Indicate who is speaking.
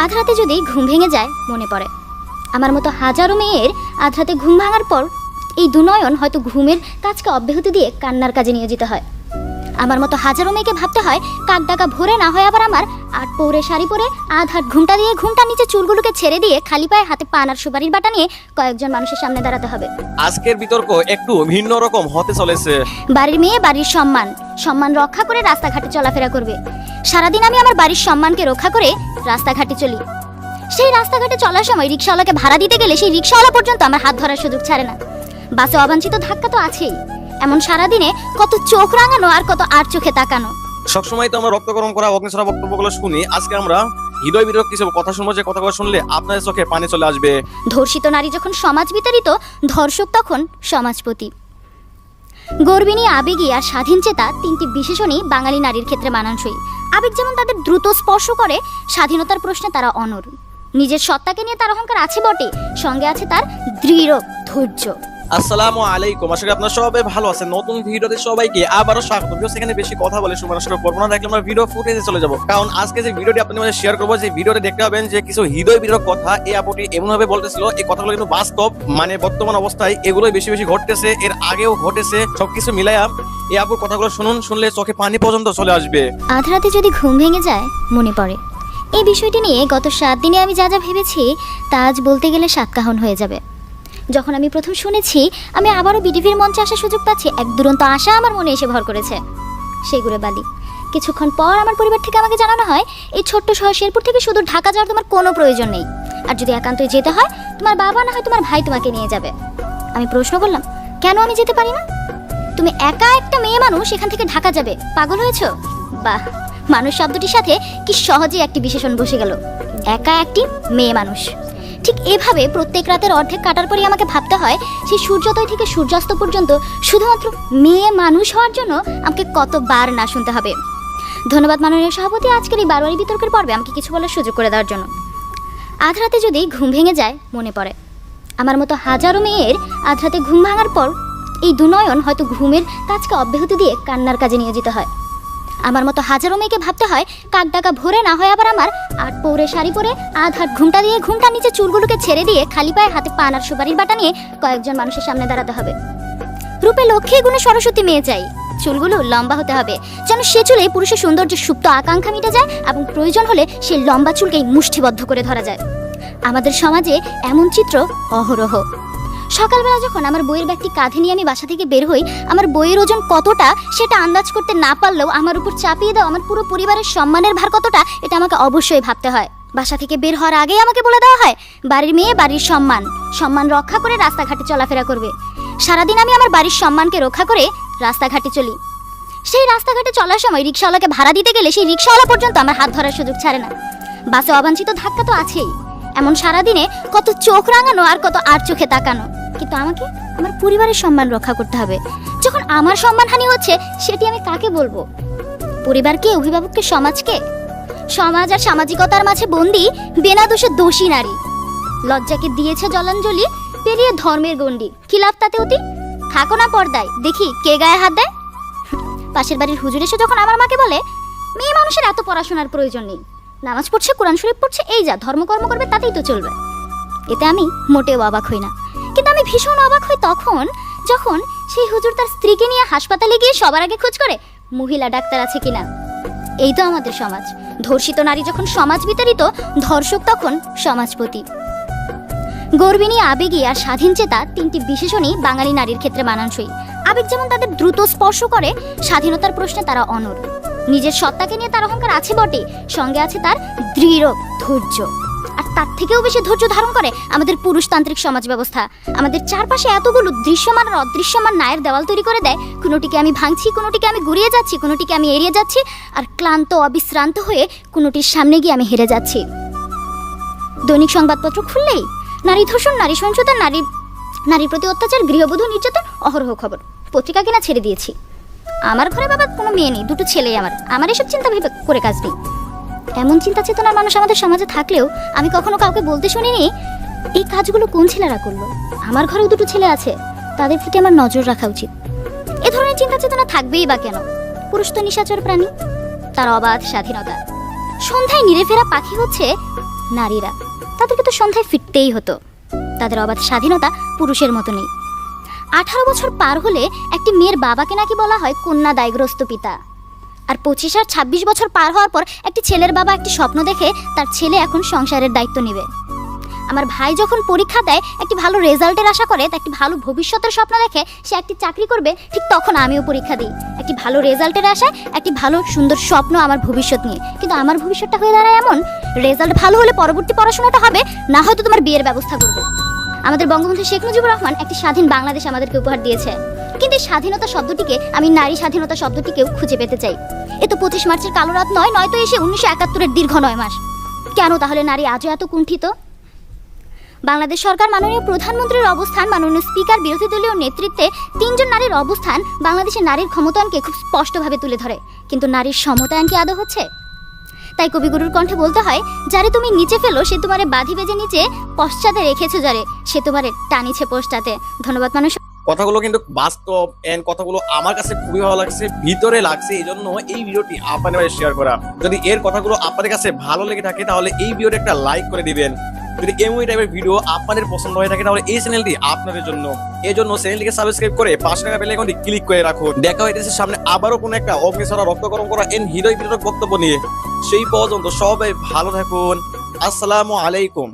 Speaker 1: আধ রাতে যদি ঘুম ভেঙে যায় মনে পড়ে আমার মতো হাজারো মেয়ের আধ রাতে ঘুম ভাঙার পর এই দুনয়ন হয়তো ঘুমের কাজকে অব্যাহতি দিয়ে কান্নার কাজে নিয়োজিত হয়। আমার মতো হাজারো মেয়েকে ভাবতে হয় কাক ডাকা ভোরে না হয় আবার আমার আট পৌরে শাড়ি পরে আধ হাত ঘুমটা দিয়ে ঘুমটার নিচে চুলগুলোকে ছেড়ে দিয়ে খালি পায়ে হাতে পান আর সুপারির বাটা নিয়ে কয়েকজন মানুষের সামনে দাঁড়াতে হবে।
Speaker 2: আজকের বিতর্ক একটু ভিন্ন রকম হতে চলেছে।
Speaker 1: বাড়ির মেয়ে বাড়ির সম্মান রক্ষা করে রাস্তাঘাটে চলাফেরা করবে। সারাদিন আমি আমার বাড়ির সম্মানকে রক্ষা করে রাস্তাঘাটে চলি। সেই রাস্তাঘাটে চলার সময় রিক্সাওয়ালাকে ভাড়া দিতে গেলে সেই রিক্সাওয়ালা পর্যন্ত আমার হাত ধরার সুযোগ ছাড়ে না। বাসে অবাঞ্ছিত ধাক্কা তো আছেই, এমন সারাদিনে কত চোখ রাঙানো আর কত আর চোখে তাকানো।
Speaker 2: সবসময় তো আমরা রক্ত গরম করা অগ্নিছড়া বক্তব্যগুলো শুনি, আজকে আমরা হৃদয় বিরোধ কিছু কথা শুনবো যে কথাগুলো শুনলে আপনাদের চোখে পানি চলে আসবে।
Speaker 1: ধর্ষিত নারী যখন সমাজ বিতাড়িত, ধর্ষক তখন সমাজপতি। গর্বিণী, আবেগী আর স্বাধীন চেতা তিনটি বিশেষণই বাঙালি নারীর ক্ষেত্রে মানানসই। আবেগ যেমন তাদের দ্রুত স্পর্শ করে, স্বাধীনতার প্রশ্নে তারা অনড়। নিজের সত্তাকে নিয়ে তার অহংকার আছে বটে, সঙ্গে আছে তার দৃঢ় ধৈর্য।
Speaker 2: আসসালামু আলাইকুম, আশা করি আপনারা সবাই ভালো আছেন। নতুন ভিডিওতে সবাইকে আবারও স্বাগত। সেখানে বেশি কথা বলে সময় নষ্ট করবো না, দেখলে আমরা ভিডিও ফুটেজে চলে যাবো। কারণ আজকে যে ভিডিওটি আপনাদের মাঝে শেয়ার করবো, যে ভিডিওতে দেখতে পাবেন যে কিছু হৃদয় বিরোধ কথা এই আপুটি এমন ভাবে বলতেছিল, এই কথাগুলো কিন্তু বাস্তব, মানে বর্তমান অবস্থায় এগুলোই বেশি বেশি ঘটতেছে, এর আগেও ঘটেছে। সবকিছু মিলাইয়া এই আপুর কথাগুলো শুনুন, শুনলে চোখে পানি পর্যন্ত চলে আসবে।
Speaker 1: আধ রাতে যদি ঘুম ভেঙে যায় মনে পড়ে, এই বিষয়টি নিয়ে গত 7 দিনে আমি যা যা ভেবেছি তা আজ বলতে গেলে সাতকাহন হয়ে যাবে। যখন আমি প্রথম শুনেছি আমি আবারও বিটিভির মঞ্চে আসার সুযোগ পাচ্ছি, এক দুরন্ত আশা আমার মনে এসে ভর করেছে। সেগুলো বালি। কিছুক্ষণ পর আমার পরিবার থেকে আমাকে জানানো হয়, এই ছোট্ট শহর শেরপুর থেকে শুধু ঢাকা যাওয়ার তোমার কোনো প্রয়োজন নেই, আর যদি একান্তই যেতে হয় তোমার বাবা না হয় তোমার ভাই তোমাকে নিয়ে যাবে। আমি প্রশ্ন করলাম, কেন আমি যেতে পারি না? তুমি একা একটা মেয়ে মানুষ এখান থেকে ঢাকা যাবে, পাগল হয়েছো? বাহ, মানুষ শব্দটির সাথে কি সহজে একটি বিশেষণ বসে গেল, একা একটি মেয়ে মানুষ। ঠিক এভাবে প্রত্যেক রাতের অর্ধেক কাটার পরই আমাকে ভাবতে হয় সেই সূর্যোদয় থেকে সূর্যাস্ত পর্যন্ত শুধুমাত্র মেয়ে মানুষ হওয়ার জন্য আমাকে কতবার না শুনতে হবে। ধন্যবাদ মাননীয় সভাপতি, আজকের এই বারোয়ারি বিতর্কের পর্বে আমাকে কিছু বলার সুযোগ করে দেওয়ার জন্য। আধ রাতে যদি ঘুম ভেঙে যায় মনে পড়ে আমার মতো হাজারো মেয়ের আধ রাতে ঘুম ভাঙার পর এই দুনয়ন হয়তো ঘুমের কাজকে অব্যাহতি দিয়ে কান্নার কাজে নিয়োজিত হয়। আমার মতো হাজারো মেয়েকে ভাবতে হয় কাক ডাকা ভোরে না হয় আবার আমার আট পৌরে শাড়ি পরে আধ হাত ঘুমটা দিয়ে ঘুমটার নিচে চুলগুলোকে ছেড়ে দিয়ে খালি পায়ে হাতে পান আর সুপারির বাটা নিয়ে কয়েকজন মানুষের সামনে দাঁড়াতে হবে। রূপে লক্ষ্মী গুণে সরস্বতী মেয়ে চাই, চুলগুলো লম্বা হতে হবে যেন সে চুলে পুরুষের সৌন্দর্যের সুপ্ত আকাঙ্ক্ষা মিটে যায় এবং প্রয়োজন হলে সেই লম্বা চুলকেই মুষ্টিবদ্ধ করে ধরা যায়। আমাদের সমাজে এমন চিত্র অহরহ। সকালবেলা যখন আমার বইয়ের ব্যাগটি কাঁধে নিয়ে আমি বাসা থেকে বের হই, আমার বইয়ের ওজন কতটা সেটা আন্দাজ করতে না পারলেও আমার উপর চাপিয়ে দেওয়া আমার পুরো পরিবারের সম্মানের ভার কতটা এটা আমাকে অবশ্যই ভাবতে হয়। বাসা থেকে বের হওয়ার আগেই আমাকে বলে দেওয়া হয় বাড়ির মেয়ে বাড়ির সম্মান রক্ষা করে রাস্তাঘাটে চলাফেরা করবে। সারাদিন আমি আমার বাড়ির সম্মানকে রক্ষা করে রাস্তাঘাটে চলি। সেই রাস্তাঘাটে চলার সময় রিক্সাওয়ালাকে ভাড়া দিতে গেলে সেই রিক্সাওয়ালা পর্যন্ত আমার হাত ধরার সুযোগ ছাড়ে না। বাসে অবাঞ্ছিত ধাক্কা তো আছেই, এমন সারাদিনে কত চোখ রাঙানো আর কত আর চোখে তাকানো। কিন্তু আমাকে আমার পরিবারের সম্মান রক্ষা করতে হবে। যখন আমার সম্মানহানি হচ্ছে সেটি আমি কাকে বলবো? পরিবারকে, অভিভাবককে, সমাজকে? সমাজ আর সামাজিকতার মাঝে বন্দি বিনা দোষে দোষী নারী। লজ্জাকে দিয়েছে জলাঞ্জলি, পেরিয়ে ধর্মের গণ্ডি। কি লাভ তাতে অতি? থাকো না পর্দায়, দেখি কে গায়ে হাত দেয়। পাশের বাড়ির হুজুর এসে যখন আমার মাকে বলে মেয়ে মানুষের এত পড়াশোনার প্রয়োজন নেই, নামাজ পড়ছে, কোরআন শরীফ পড়ছে, এই যা ধর্মকর্ম করবে তাতেই তো চলবে, এতে আমি মোটেও অবাক হই না। কিন্তু আমি ভীষণ অবাক হই তখন যখন সেই হুজুর তার স্ত্রীকে নিয়ে হাসপাতালে গিয়ে সবার আগে খোঁজ করে মহিলা ডাক্তার আছে কিনা। এই তো আমাদের সমাজ। ধর্ষিত নারী যখন সমাজ বিতাড়িত, ধর্ষক তখন সমাজপতি। গর্বিণী, আবেগী আর স্বাধীন চেতা তিনটি বিশেষণই বাঙালি নারীর ক্ষেত্রে মানানসই। আবেগ যেমন তাদের দ্রুত স্পর্শ করে, স্বাধীনতার প্রশ্নে তারা অনড়। নিজের সত্তাকে নিয়ে তার অহংকার আছে বটে, সঙ্গে আছে তার দৃঢ় ধৈর্য। আর তার থেকেও বেশি ধৈর্য ধারণ করে আমাদের পুরুষতান্ত্রিক সমাজ ব্যবস্থা। আমাদের চারপাশে এতগুলো দৃশ্যমান আর অদৃশ্যমান ন্যায়ের দেওয়াল তৈরি করে দেয়, কোনোটিকে আমি ভাঙছি, কোনোটিকে আমি গুড়িয়ে যাচ্ছি, কোনোটিকে আমি এড়িয়ে যাচ্ছি, আর ক্লান্ত অবিশ্রান্ত হয়ে কোনোটির সামনে গিয়ে আমি হেরে যাচ্ছি। দৈনিক সংবাদপত্র খুললেই নারী ধর্ষণ, নারী সহিংসতা, নারীর প্রতি অত্যাচার, গৃহবধূ নির্যাতন, অহরহ খবর। পত্রিকা কিনা ছেড়ে দিয়েছি। আমার ঘরে বাবা কোনো মেয়ে নেই, দুটো ছেলেই আমার এসব চিন্তা ভেবে করে কাজ নেই। এমন চিন্তা চেতনার মানুষ আমাদের সমাজে থাকলেও আমি কখনো কাউকে বলতে শুনিনি এই কাজগুলো কোন ছেলেরা করলো। আমার ঘরেও দুটো ছেলে আছে, তাদের প্রতি আমার নজর রাখা উচিত। এ ধরনের চিন্তা চেতনা থাকবেই বা কেন? পুরুষ তো নিশাচর প্রাণী, তার অবাধ স্বাধীনতা। সন্ধ্যায় নিরে ফেরা পাখি হচ্ছে নারীরা। তাদেরকে তো সন্ধ্যায় ফিরতেই হতো। তাদের অবাধ স্বাধীনতা পুরুষের মতো নেই। 18 বছর পার হলে একটি মেয়ের বাবাকে নাকি বলা হয় কন্যা দায়গ্রস্ত পিতা। আর 25 আর 26 বছর পার হওয়ার পর একটি ছেলের বাবা একটি স্বপ্ন দেখে তার ছেলে এখন সংসারের দায়িত্ব নেবে। আমার ভাই যখন পরীক্ষা দেয় একটি ভালো রেজাল্টের আশা করে, একটি ভালো ভবিষ্যতের স্বপ্ন দেখে সে একটি চাকরি করবে, ঠিক তখন আমিও পরীক্ষা দিই একটি ভালো রেজাল্টের আশায়, একটি ভালো সুন্দর স্বপ্ন আমার ভবিষ্যৎ নিয়ে। কিন্তু আমার ভবিষ্যৎটা হয়ে দাঁড়ায় এমন, রেজাল্ট ভালো হলে পরবর্তী পড়াশোনাটা হবে, না হয়তো তোমার বিয়ের ব্যবস্থা করবো। আমাদের বঙ্গবন্ধু শেখ মুজিবুর রহমান একটি স্বাধীন বাংলাদেশ আমাদেরকে উপহার দিয়েছে, কিন্তু এই স্বাধীনতা শব্দটিকে আমি নারী স্বাধীনতা শব্দটিকেও খুঁজে পেতে চাই। এ তো 25 মার্চের কালো রাত নয়, নয়তো এসে 1971-এর দীর্ঘ 9 মাস। কেন তাহলে নারী আজও এত কুণ্ঠিত? বাংলাদেশ সরকার, মাননীয় প্রধানমন্ত্রীর অবস্থান, মাননীয় স্পিকার, বিরোধী দলীয় নেতৃত্বে 3 জন নারীর অবস্থান বাংলাদেশের নারীর ক্ষমতায়নকে খুব স্পষ্টভাবে তুলে ধরে, কিন্তু নারীর সমতায়ন কি আদৌ হচ্ছে? তাই কবিগুরুর কণ্ঠে বলতে হয়, যারে তুমি নিচে ফেলো সে তোমারে বাঁধি বেজে নিচে, পশ্চাতে রেখেছো যারে সে তোমারে টানিছে পশ্চাতে। ধন্যবাদ মানুষ।
Speaker 2: কথাগুলো কিন্তু বাস্তব এন্ড কথাগুলো আমার কাছে খুবই ভালো লাগছে, ভিতরে লাগছে, এই জন্য এই ভিডিওটি আপনাদের মাঝে শেয়ার করা। যদি এর কথাগুলো আপনাদের কাছে ভালো লেগে থাকে তাহলে এই ভিডিওটা একটা লাইক করে দিবেন। যদি এমন টাইপের ভিডিও আপনাদের পছন্দ হয়ে থাকে তাহলে এই চ্যানেলটি আপনাদের জন্য। এই জন্য চ্যানেলটিকে সাবস্ক্রাইব করে পাশে থাকা বেল আইকনটি ক্লিক করে রাখুন। দেখা হইতেছে সামনে আবারও কোনো একটা অগ্নিছড়া রক্ত গরম করা এন্ড হৃদয় বিতরক বক্তব্য নিয়ে। সেই পর্যন্ত সবাই ভালো থাকুন। আসসালামু আলাইকুম।